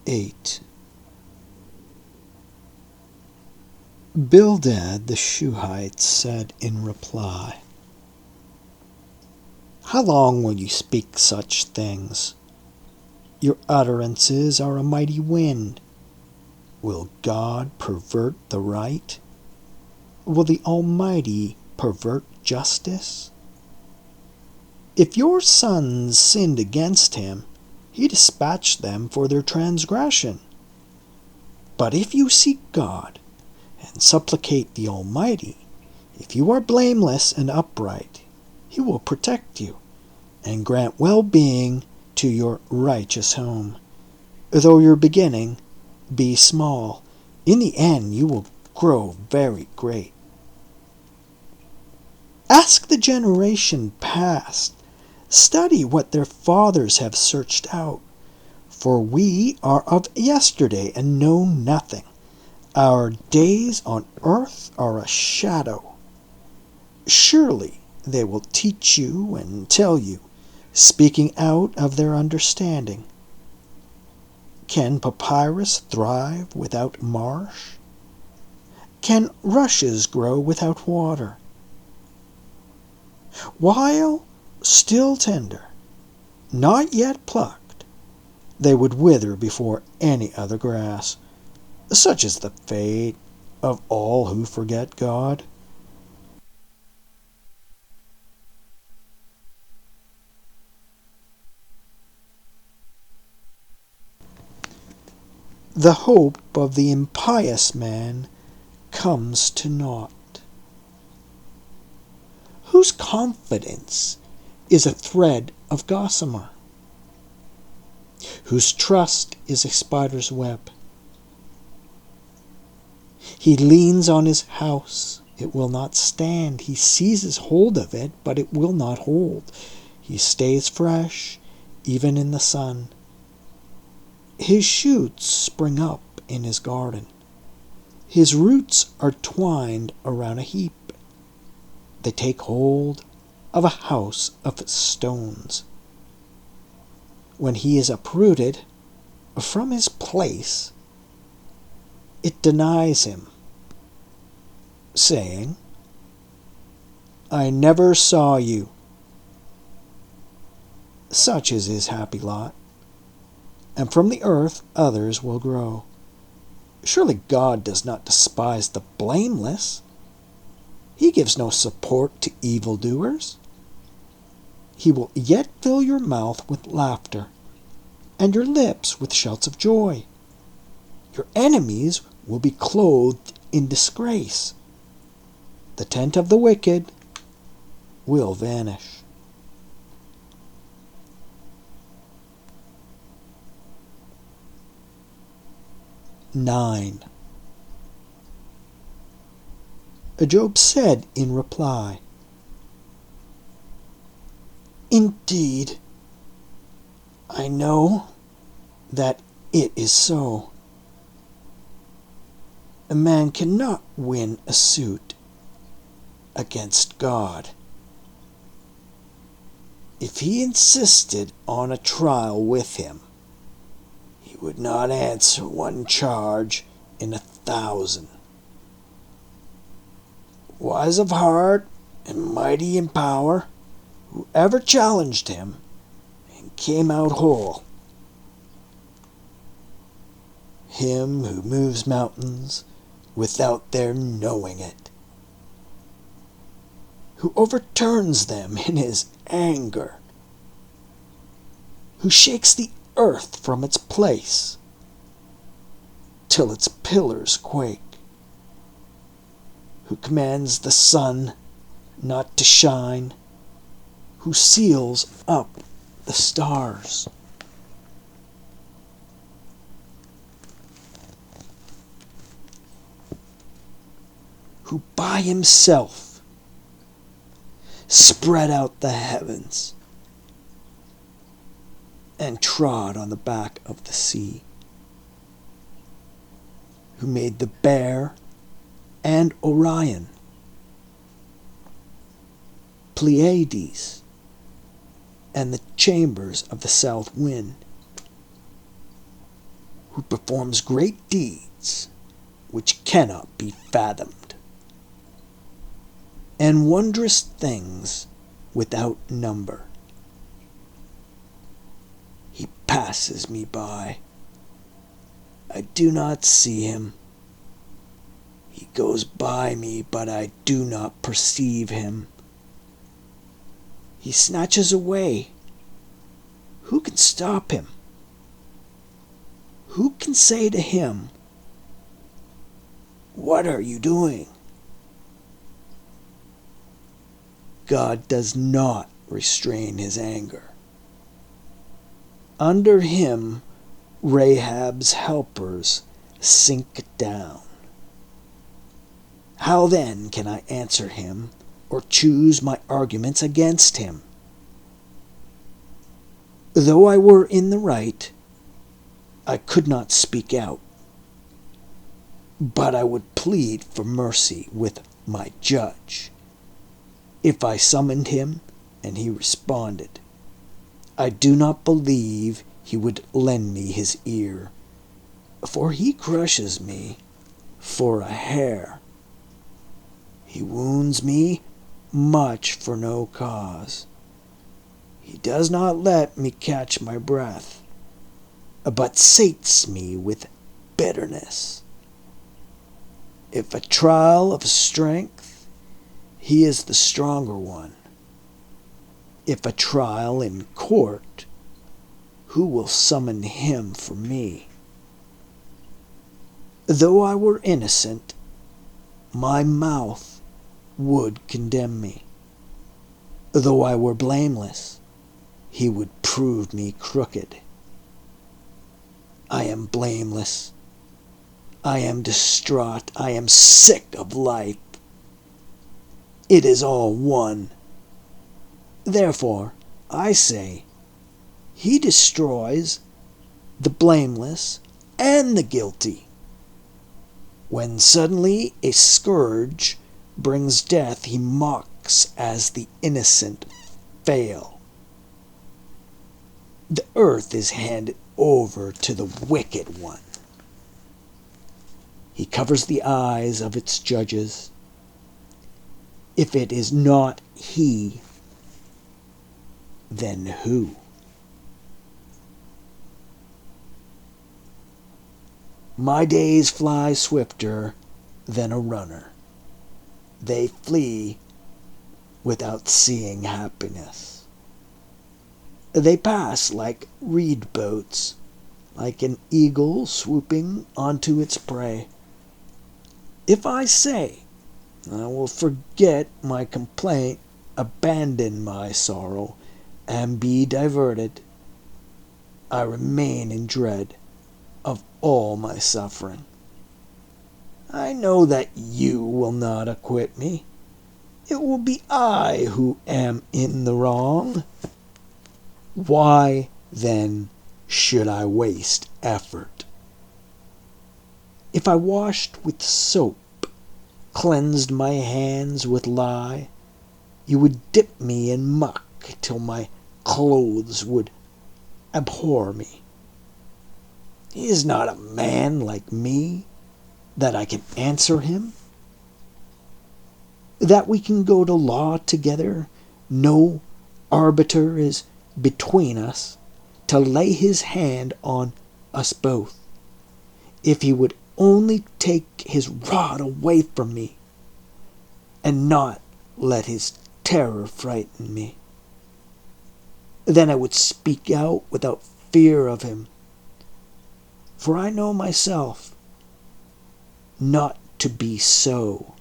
8. Bildad the Shuhite said in reply, "How long will you speak such things? Your utterances are a mighty wind. Will God pervert the right? Will the Almighty pervert justice? If your sons sinned against him, he dispatched them for their transgression. But if you seek God and supplicate the Almighty, if you are blameless and upright, he will protect you and grant well-being to your righteous home. Though your beginning be small, in the end you will grow very great. Ask the generation past. Study what their fathers have searched out. For we are of yesterday and know nothing. Our days on earth are a shadow. Surely they will teach you and tell you, speaking out of their understanding. Can papyrus thrive without marsh? Can rushes grow without water? While still tender, not yet plucked, they would wither before any other grass. Such is the fate of all who forget God. The hope of the impious man comes to naught. Whose confidence is a thread of gossamer? Whose trust is a spider's web? He leans on his house, it will not stand. He seizes hold of it, but it will not hold. He stays fresh, even in the sun. His shoots spring up in his garden. His roots are twined around a heap. They take hold of a house of stones. When he is uprooted from his place, it denies him, saying, I never saw you. Such is his happy lot, and from the earth others will grow. Surely God does not despise the blameless. He gives no support to evildoers. He will yet fill your mouth with laughter, and your lips with shouts of joy. Your enemies will be clothed in disgrace. The tent of the wicked will vanish. Nine. Job said in reply, Indeed, I know that it is so. A man cannot win a suit against God. If he insisted on a trial with him, he would not answer one charge in 1,000. Wise of heart and mighty in power, whoever challenged him and came out whole. Him who moves mountains without their knowing it, who overturns them in his anger, who shakes the earth from its place till its pillars quake, who commands the sun not to shine, who seals up the stars. Who by himself spread out the heavens and trod on the back of the sea, who made the Bear and Orion, Pleiades, and the chambers of the south wind, who performs great deeds which cannot be fathomed, and wondrous things without number. He passes me by. I do not see him. He goes by me, but I do not perceive him. He snatches away. Who can stop him? Who can say to him, "What are you doing?" God does not restrain his anger. Under him, Rahab's helpers sink down. How then can I answer him or choose my arguments against him? Though I were in the right, I could not speak out, but I would plead for mercy with my judge. If I summoned him and he responded, I do not believe he would lend me his ear, for he crushes me for a hair. He wounds me much for no cause. He does not let me catch my breath, but sates me with bitterness. If a trial of strength, he is the stronger one. If a trial in court, who will summon him for me? Though I were innocent, my mouth would condemn me. Though I were blameless, he would prove me crooked. I am blameless. I am distraught. I am sick of life. It is all one. Therefore, I say, he destroys the blameless and the guilty. When suddenly a scourge brings death, he mocks as the innocent fail. The earth is handed over to the wicked one. He covers the eyes of its judges. If it is not he, then who? My days fly swifter than a runner. They flee without seeing happiness. They pass like reed boats, like an eagle swooping onto its prey. If I say, I will forget my complaint, abandon my sorrow, and be diverted, I remain in dread of all my suffering. I know that you will not acquit me. It will be I who am in the wrong. Why, then, should I waste effort? If I washed with soap, cleansed my hands with lye, you would dip me in muck till my clothes would abhor me. He is not a man like me, that I can answer him, that we can go to law together. No arbiter is between us to lay his hand on us both. If he would only take his rod away from me, and not let his terror frighten me, then I would speak out without fear of him. For I know myself not to be so.